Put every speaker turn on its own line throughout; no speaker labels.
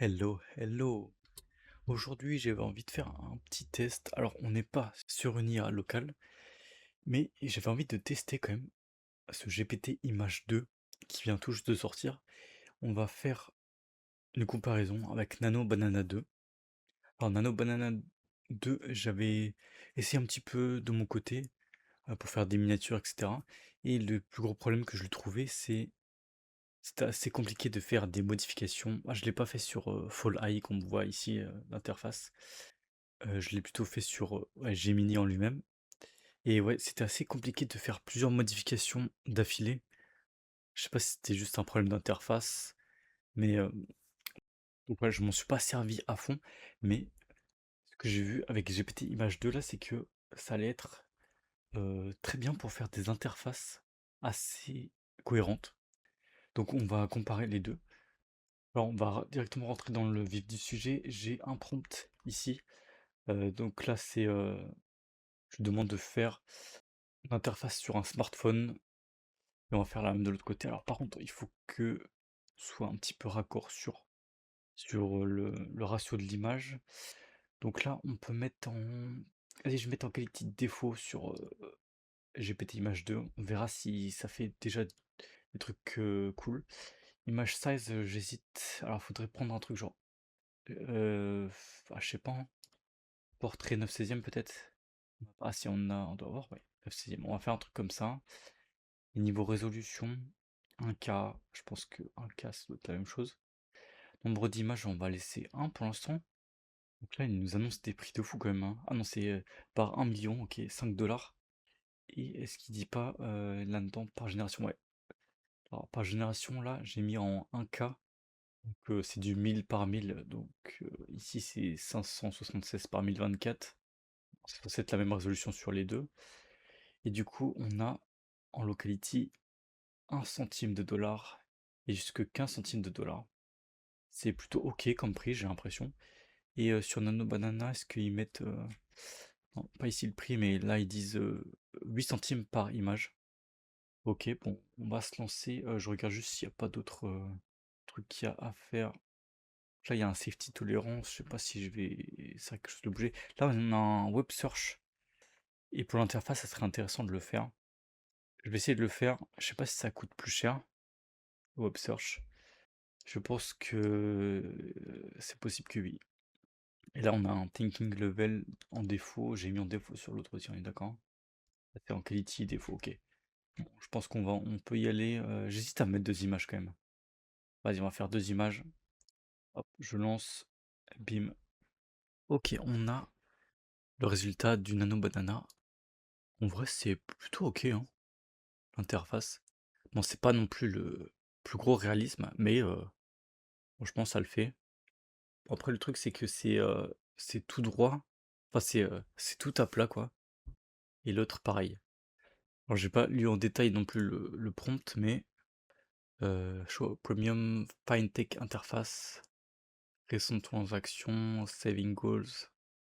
Hello, hello. Aujourd'hui, j'avais envie de faire un petit test. Alors, on n'est pas sur une IA locale, mais j'avais envie de tester quand même ce GPT Image 2 qui vient tout juste de sortir. On va faire une comparaison avec Nano Banana 2. Alors, Nano Banana 2, j'avais essayé un petit peu de mon côté pour faire des miniatures, etc. Et le plus gros problème que je lui trouvais, c'était assez compliqué de faire des modifications. Je ne l'ai pas fait sur Fall Eye, comme on voit ici, l'interface. Je l'ai plutôt fait sur, ouais, Gemini en lui-même et ouais, c'était assez compliqué de faire plusieurs modifications d'affilée. Je sais pas si c'était juste un problème d'interface, mais, donc ouais, je m'en suis pas servi à fond, mais ce que j'ai vu avec GPT Image 2 là, c'est que ça allait être, très bien pour faire des interfaces assez cohérentes. Donc on va comparer les 2. Alors on va directement rentrer dans le vif du sujet. J'ai un prompt ici, donc là c'est, je demande de faire l'interface sur un smartphone et on va faire la même de l'autre côté. Alors par contre, il faut que ce soit un petit peu raccord sur le ratio de l'image. Donc là, on peut mettre en... Allez, je vais mettre en qualité de défaut sur GPT Image 2. On verra si ça fait déjà des trucs cool. Image size, j'hésite. Alors, faudrait prendre un truc genre... je sais pas, hein. Portrait 9/16 peut-être. Ah si, on doit avoir, ouais. 9/16. On va faire un truc comme ça. Et niveau résolution, 1K, je pense que 1K ça doit être la même chose. Nombre d'images, on va laisser 1 pour l'instant. Donc là, il nous annonce des prix de fou quand même, hein. Ah non, c'est par 1 million, ok, 5 $. Et est-ce qu'il dit pas là-dedans par génération? Ouais. Alors par génération, là, j'ai mis en 1K. Donc c'est du 1000 par 1000. Donc ici, c'est 576 par 1024. C'est censé être la même résolution sur les deux. Et du coup, on a en locality 1 centime de dollar et jusque 15 centimes de dollar. C'est plutôt ok comme prix, j'ai l'impression. Et sur Nano Banana, est-ce qu'ils mettent... non, pas ici le prix, mais là ils disent 8 centimes par image. Ok, bon, on va se lancer. Je regarde juste s'il n'y a pas d'autres trucs qu'il y a à faire. Là, il y a un safety tolerance. Je sais pas si je vais... C'est vrai que je vais bouger. Là, on a un web search. Et pour l'interface, ça serait intéressant de le faire. Je vais essayer de le faire. Je sais pas si ça coûte plus cher, web search. Je pense que c'est possible que oui. Et là, on a un thinking level en défaut. J'ai mis en défaut sur l'autre aussi, on est d'accord? C'est en quality défaut, ok. Bon, je pense on peut y aller. J'hésite à mettre 2 images quand même. Vas-y, on va faire 2 images. Hop, je lance. Bim. Ok, on a le résultat du Nano Banana. En vrai, c'est plutôt ok, hein, l'interface. Bon, c'est pas non plus le plus gros réalisme, mais franchement, ça le fait. Bon, après, le truc, c'est que c'est tout droit. Enfin, c'est tout à plat, quoi. Et l'autre, pareil. Alors, j'ai pas lu en détail non plus le prompt, mais show premium fine tech interface, récent transaction, saving goals.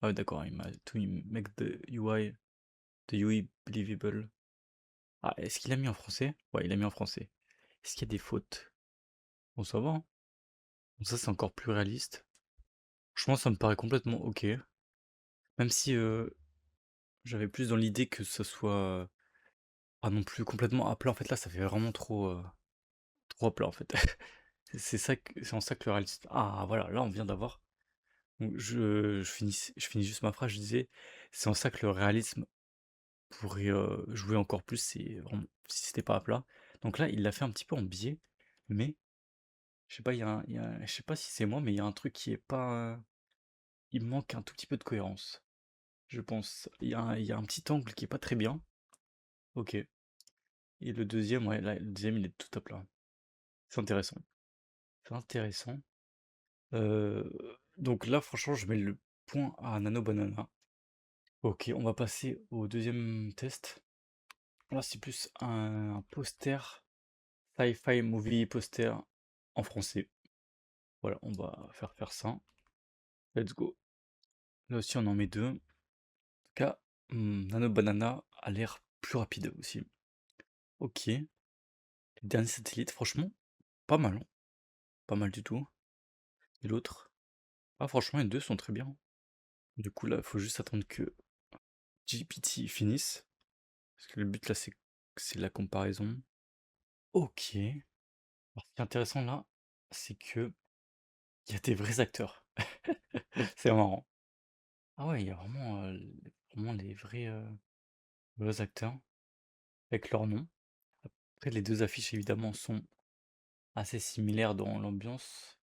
Ah ouais, d'accord, il m'a to make the UI believable. Ah, est-ce qu'il a mis en français? Ouais, il a mis en français. Est-ce qu'il y a des fautes? Bon, ça va, hein. Bon, ça, c'est encore plus réaliste. Franchement, ça me paraît complètement ok. Même si j'avais plus dans l'idée que ce soit pas non plus complètement à plat. En fait, là, ça fait vraiment trop à plat, en fait. C'est en ça que le réaliste. Ah, voilà, là, on vient d'avoir. Donc, je finis juste ma phrase. Je disais, c'est en ça que le réalisme pourrait jouer encore plus si c'était pas à plat. Donc là, il l'a fait un petit peu en biais, mais je sais pas, je sais pas si c'est moi, mais il y a un truc qui est pas. Il me manque un tout petit peu de cohérence, je pense. Il y a un petit angle qui est pas très bien. Ok. Et le deuxième, ouais, là, le deuxième, il est tout à plat. C'est intéressant. C'est intéressant. Euh, donc là, franchement, je mets le point à Nano Banana. Ok, on va passer au deuxième test. Là, c'est plus un poster, sci-fi movie poster en français. Voilà, on va faire ça. Let's go. Là aussi, on en met deux. En tout cas, Nano Banana a l'air plus rapide aussi. Ok. Le dernier satellite, franchement, pas mal, hein. Pas mal du tout. et l'autre. Ah franchement les 2 sont très bien. Du coup là, il faut juste attendre que GPT finisse, parce que le but là c'est la comparaison. OK. Alors ce qui est intéressant là, c'est que il y a des vrais acteurs. C'est marrant. Ah ouais, il y a vraiment, vraiment les vrais acteurs avec leur nom. Après les 2 affiches évidemment sont assez similaires dans l'ambiance.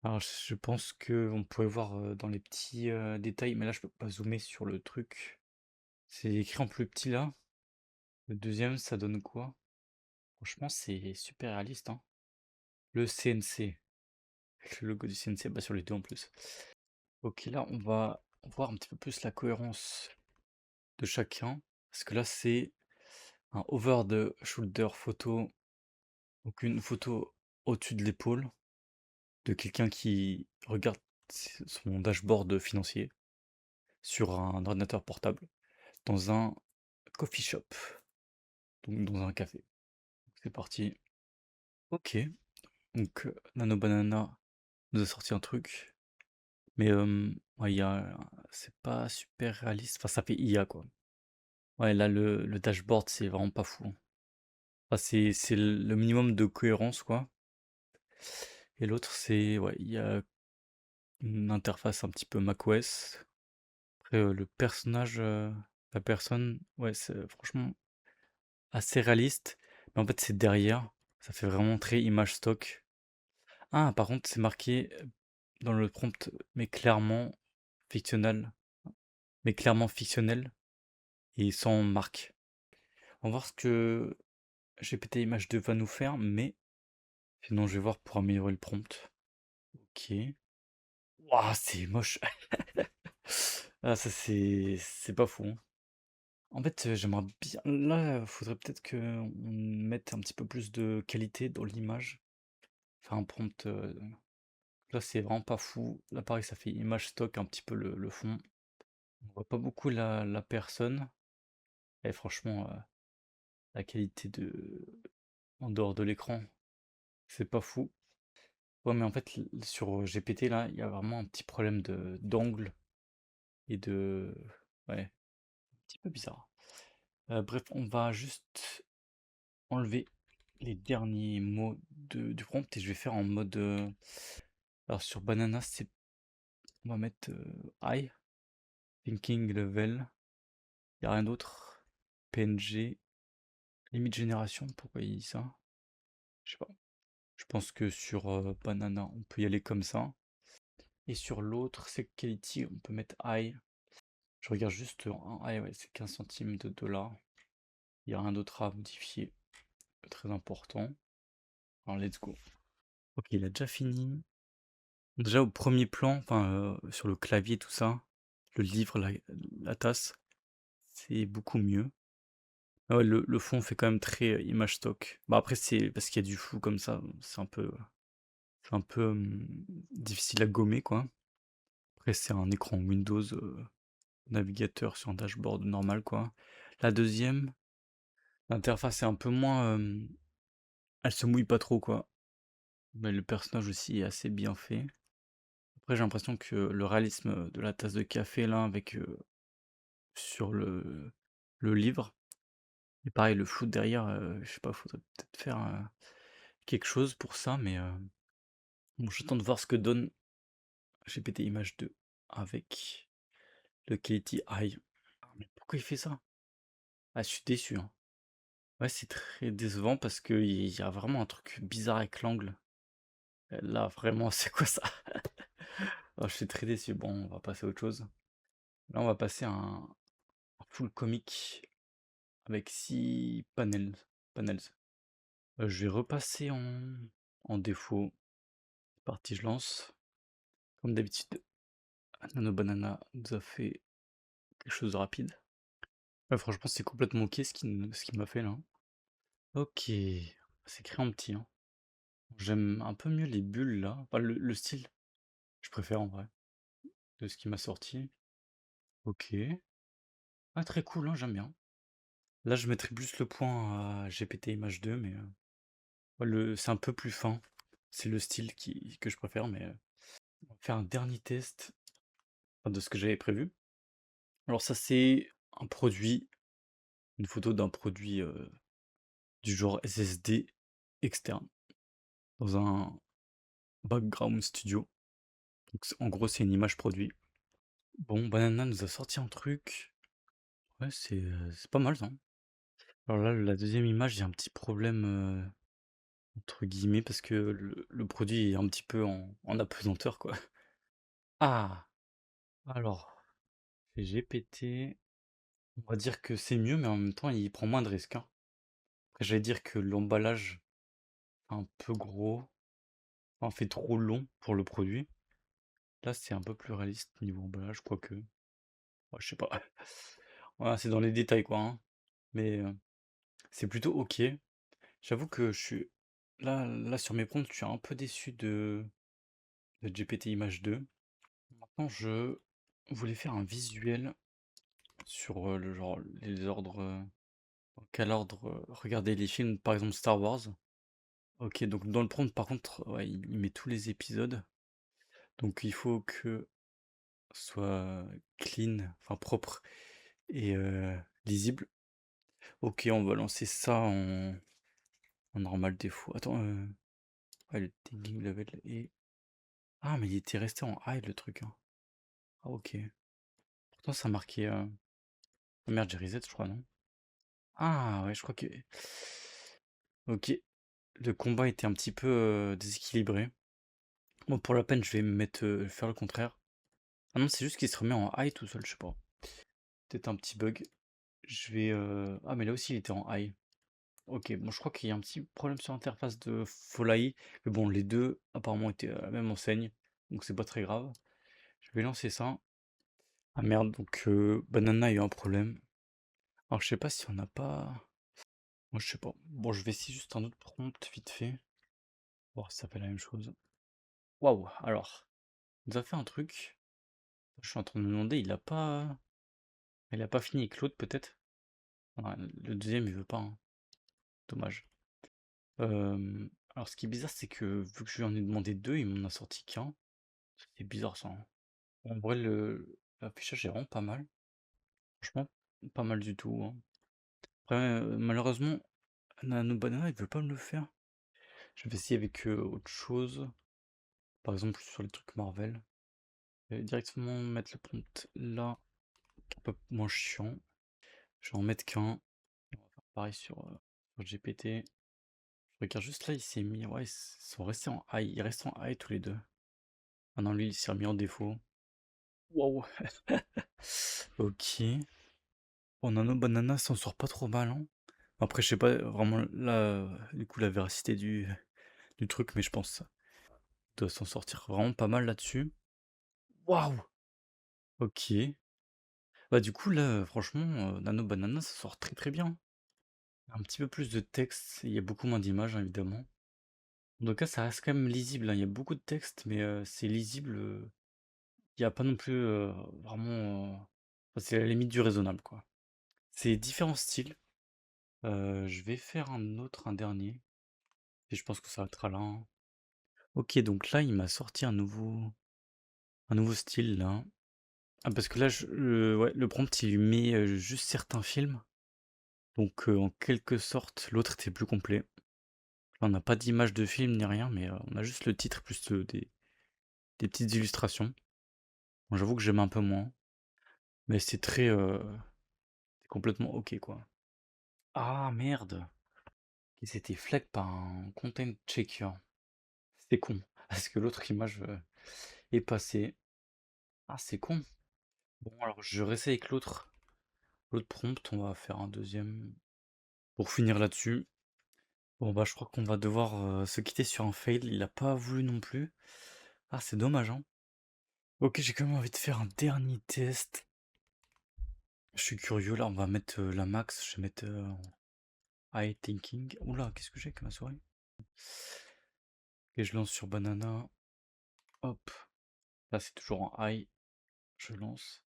Alors je pense qu'on pourrait voir, dans les petits, détails, mais là je peux pas zoomer sur le truc. C'est écrit en plus petit là. Le deuxième ça donne quoi? Franchement c'est super réaliste, hein. Le CNC, avec le logo du CNC, bah, sur les 2 en plus. OK, là on va voir un petit peu plus la cohérence de chacun, parce que là c'est un over the shoulder photo, donc une photo au-dessus de l'épaule de quelqu'un qui regarde son dashboard financier sur un ordinateur portable dans un coffee shop, donc dans un café. C'est parti. OK, donc Nano Banana nous a sorti un truc, mais ouais, c'est pas super réaliste, enfin ça fait IA quoi. Ouais, là le dashboard c'est vraiment pas fou, hein. Enfin, c'est le minimum de cohérence quoi. Et l'autre c'est ouais, il y a une interface un petit peu macOS. Après, le personnage, la personne, ouais, c'est franchement assez réaliste, mais en fait, c'est derrière. Ça fait vraiment très image stock. Ah, par contre, c'est marqué, dans le prompt, mais clairement fictionnel, et sans marque. On va voir ce que GPT Image 2 va nous faire, mais sinon, je vais voir pour améliorer le prompt. OK. Waouh, c'est moche! Ah ça, c'est pas fou, hein. En fait, j'aimerais bien là, faudrait peut-être qu'on mette un petit peu plus de qualité dans l'image. Faire un prompt, là, c'est vraiment pas fou. Là, pareil, ça fait image stock un petit peu le fond. On voit pas beaucoup la personne et franchement, la qualité en dehors de l'écran, c'est pas fou. Ouais, mais en fait, sur GPT, là, il y a vraiment un petit problème d'angle et ouais, un petit peu bizarre. Bref, on va juste enlever les derniers mots du prompt et je vais faire en mode. Alors sur Banana, on va mettre high, thinking level, il n'y a rien d'autre. PNG, limite génération, pourquoi il dit ça? Je sais pas. Je pense que sur Banana, on peut y aller comme ça. Et sur l'autre, c'est quality, on peut mettre high. Je regarde juste en high, ouais, c'est 15 centimes de dollars. Il n'y a rien d'autre à modifier. Très important. Alors let's go. Ok, il a déjà fini. Déjà au premier plan, enfin sur le clavier, tout ça, le livre, la tasse, c'est beaucoup mieux. Ah ouais, le fond fait quand même très image stock. Bah après, c'est parce qu'il y a du flou comme ça, c'est un peu difficile à gommer, quoi. Après, c'est un écran Windows, navigateur sur un dashboard normal, quoi. La deuxième, l'interface est un peu moins. Elle se mouille pas trop, quoi. Mais le personnage aussi est assez bien fait. Après, j'ai l'impression que le réalisme de la tasse de café, là, avec sur le livre, et pareil, le flou derrière, je sais pas, faudrait peut-être faire quelque chose pour ça, mais bon, j'attends de voir ce que donne GPT Image 2 avec le Quality High. Ah, mais pourquoi il fait ça? Ah, je suis déçu, hein. Ouais, c'est très décevant parce qu'il y a vraiment un truc bizarre avec l'angle. Là, vraiment, c'est quoi ça? Oh, je suis très déçu. Bon, on va passer à autre chose. Là, on va passer à un full comic avec 6 panels. Je vais repasser en défaut. C'est parti, je lance. Comme d'habitude, Nano Banana nous a fait quelque chose de rapide. Ouais, franchement, c'est complètement ok ce qu'il m'a fait là. Ok, c'est écrit en petit, hein. J'aime un peu mieux les bulles là. Enfin, le style, je préfère en vrai, de ce qui m'a sorti. Ok. Ah, très cool, hein, j'aime bien. Là, je mettrais plus le point à GPT Image 2, mais ouais, c'est un peu plus fin. C'est le style que je préfère, mais faire un dernier test enfin, de ce que j'avais prévu. Alors ça, c'est un produit, une photo d'un produit du genre SSD externe dans un background studio. Donc en gros, c'est une image produit. Bon, Banana nous a sorti un truc. Ouais, c'est pas mal ça. Alors là, la deuxième image, il y a un petit problème entre guillemets parce que le produit est un petit peu en apesanteur quoi. Ah! Alors, c'est GPT. On va dire que c'est mieux, mais en même temps, il prend moins de risques, hein. Après, j'allais dire que l'emballage est un peu gros, enfin, fait trop long pour le produit. Là, c'est un peu plus réaliste niveau emballage, quoique. Ouais, je sais pas. Voilà, c'est dans les détails, quoi, hein. Mais c'est plutôt ok. J'avoue que je suis. Là, sur mes prompts, je suis un peu déçu de GPT Image 2. Maintenant, je voulais faire un visuel sur le genre, les ordres. Dans quel ordre regarder les films, par exemple Star Wars. Ok, donc dans le prompt, par contre, ouais, il met tous les épisodes. Donc il faut que ce soit clean, enfin propre et lisible. Ok, on va lancer ça en normal défaut. Attends, ouais, le tagging level est. Ah, mais il était resté en high le truc, hein. Ah, ok. Pourtant, ça marquait. Oh, merde, j'ai reset, je crois, non? Ah, ouais, je crois que. Ok. Le combat était un petit peu déséquilibré. Bon, pour la peine, je vais me mettre faire le contraire. Ah non, c'est juste qu'il se remet en high tout seul, je sais pas. Peut-être un petit bug. Je vais. Ah, mais là aussi, il était en high. Ok, bon, je crois qu'il y a un petit problème sur l'interface de Folai. Mais bon, les deux, apparemment, étaient à la même enseigne. Donc, c'est pas très grave. Je vais lancer ça. Ah merde, donc Banana a eu un problème. Alors, je sais pas si on n'a pas. Moi, je sais pas. Bon, je vais essayer juste un autre prompt vite fait. Voir si ça fait la même chose. Waouh, alors. Il nous a fait un truc. Je suis en train de me demander, il a pas. Il a pas fini avec l'autre, peut-être? Ouais, le deuxième, il veut pas, hein. Dommage. Alors ce qui est bizarre, c'est que vu que je lui en ai demandé deux, il m'en a sorti qu'un. C'est bizarre ça, hein. En vrai, l'affichage est vraiment pas mal. Franchement, pas mal du tout, hein. Après, malheureusement, Nano Banana, il veut pas me le faire. Je vais essayer avec autre chose. Par exemple, sur les trucs Marvel. Je vais directement mettre le prompt là, un peu moins chiant. Je vais en mettre qu'un. On va faire pareil sur GPT. Je regarde juste là, il s'est mis. Ouais, ils sont restés en high. Ils restent en high tous les deux. Ah non, lui, il s'est remis en défaut. Waouh! Ok. Bon, Nano Banana s'en sort pas trop mal, hein. Après, je sais pas vraiment là, du coup, la véracité du truc, mais je pense qu'il doit s'en sortir vraiment pas mal là-dessus. Waouh! Ok. Bah, du coup, là, franchement, Nano Banana, ça sort très très bien. Un petit peu plus de texte, il y a beaucoup moins d'images, hein, évidemment. En tout cas, ça reste quand même lisible, hein. Il y a beaucoup de texte, mais c'est lisible. Il y a pas non plus vraiment. Enfin, c'est à la limite du raisonnable, quoi. C'est différents styles. Je vais faire un dernier. Et je pense que ça va être là, hein. Ok, donc là, il m'a sorti un nouveau style, là. Ah, parce que là, ouais, le prompt, il lui met juste certains films. Donc, en quelque sorte, l'autre était plus complet. Là, on n'a pas d'image de film ni rien, mais on a juste le titre plus des petites illustrations. Bon, j'avoue que j'aime un peu moins. Mais c'est très. C'est complètement ok, quoi. Ah, merde! Il s'était flag par un content checker. C'est con. Parce que l'autre image est passée. Ah, c'est con. Bon, alors je réessaye avec l'autre prompt. On va faire un deuxième pour finir là-dessus. Bon, bah, je crois qu'on va devoir se quitter sur un fail. Il a pas voulu non plus. Ah, c'est dommage, hein. Ok, j'ai quand même envie de faire un dernier test. Je suis curieux. Là, on va mettre la max. Je vais mettre high thinking. Oula, qu'est-ce que j'ai avec ma souris? Et je lance sur Banana. Hop. Là, c'est toujours en high. Je lance.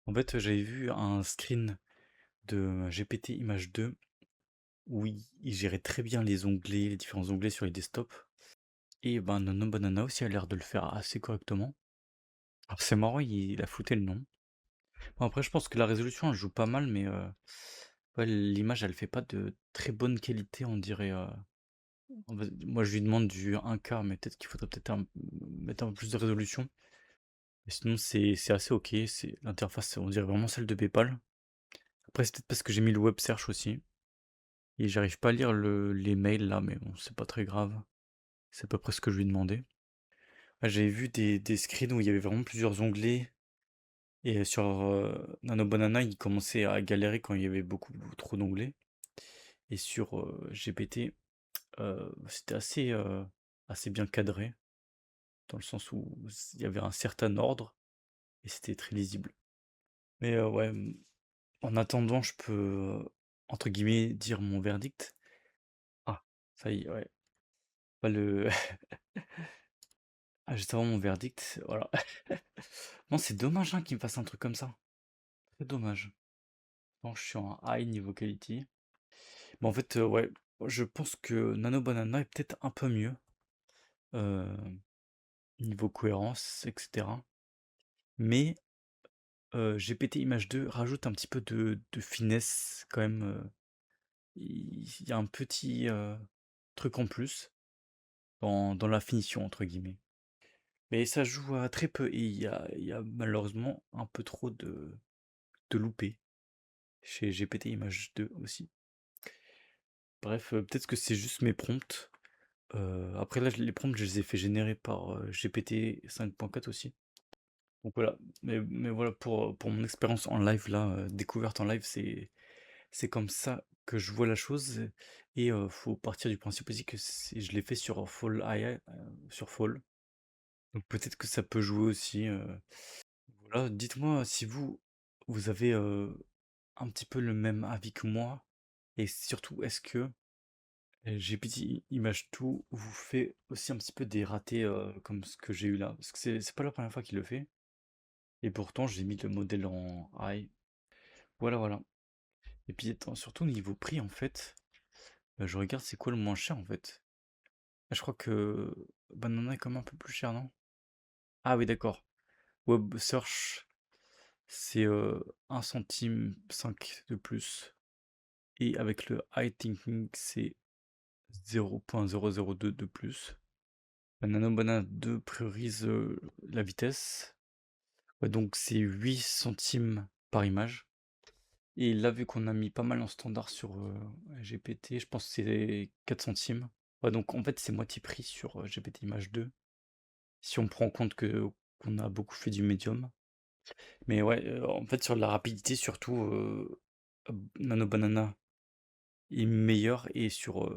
En fait, j'avais vu un screen de GPT Image 2 où il gérait très bien les onglets, les différents onglets sur les desktops. Et ben Nono Banana aussi a l'air de le faire assez correctement. Alors c'est marrant, il a flouté le nom. Bon après je pense que la résolution elle joue pas mal, mais ouais, l'image elle fait pas de très bonne qualité, on dirait. Moi je lui demande du 1K, mais peut-être qu'il faudrait peut-être mettre un peu plus de résolution. Et sinon c'est assez ok, l'interface on dirait vraiment celle de PayPal. Après c'est peut-être parce que j'ai mis le web search aussi. Et j'arrive pas à lire les mails là, mais bon, c'est pas très grave. C'est à peu près ce que je lui demandais. Ouais, j'avais vu des screens où il y avait vraiment plusieurs onglets. Et sur Nano Banana, il commençait à galérer quand il y avait beaucoup trop d'onglets. Et sur GPT, c'était assez bien cadré, dans le sens où il y avait un certain ordre et c'était très lisible. Mais ouais, en attendant, je peux, entre guillemets, dire mon verdict. Ah, ça y est, ouais. Pas le... Ah, juste avant mon verdict, voilà. Non, c'est dommage hein, qu'il me fasse un truc comme ça. C'est dommage. Bon, je suis en high niveau quality. Mais en fait, ouais, je pense que Nano Banana est peut-être un peu mieux. euh, Niveau cohérence, etc. Mais GPT Image 2 rajoute un petit peu de finesse quand même. Il y a un petit truc en plus dans la finition, entre guillemets. Mais ça joue à très peu et il y a malheureusement un peu trop de loupés chez GPT Image 2 aussi. Bref, peut-être que c'est juste mes prompts. Après là, les prompts, je les ai fait générer par GPT 5.4 aussi. Donc voilà, mais voilà pour mon expérience en live là, découverte en live, c'est comme ça que je vois la chose. Et faut partir du principe aussi que je l'ai fait sur Fall AI, sur Fall. Donc peut-être que ça peut jouer aussi. Voilà, dites-moi si vous avez un petit peu le même avis que moi. Et surtout, est-ce que GPT Image 2 vous fait aussi un petit peu des ratés comme ce que j'ai eu là? Parce que c'est pas la première fois qu'il le fait. Et pourtant, j'ai mis le modèle en high. Voilà, voilà. Et puis, attends, surtout niveau prix, en fait, je regarde c'est quoi le moins cher, en fait. Ah, je crois que Banana est quand même un peu plus cher, non? Ah oui, d'accord. Web Search, c'est 1 centime 5 de plus. Et avec le High Thinking, c'est 0,002 de plus. Nano Banana 2 priorise la vitesse. Ouais, donc c'est 8 centimes par image. Et là, vu qu'on a mis pas mal en standard sur GPT, je pense que c'est 4 centimes. Ouais, donc en fait, c'est moitié prix sur GPT Image 2. Si on prend en compte qu'on a beaucoup fait du médium. Mais ouais, en fait, sur la rapidité, surtout, Nano Banana est meilleur et sur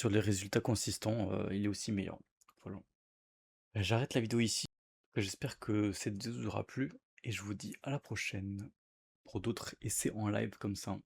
les résultats consistants, il est aussi meilleur. Voilà. J'arrête la vidéo ici. J'espère que cette vidéo vous aura plu et je vous dis à la prochaine pour d'autres essais en live comme ça.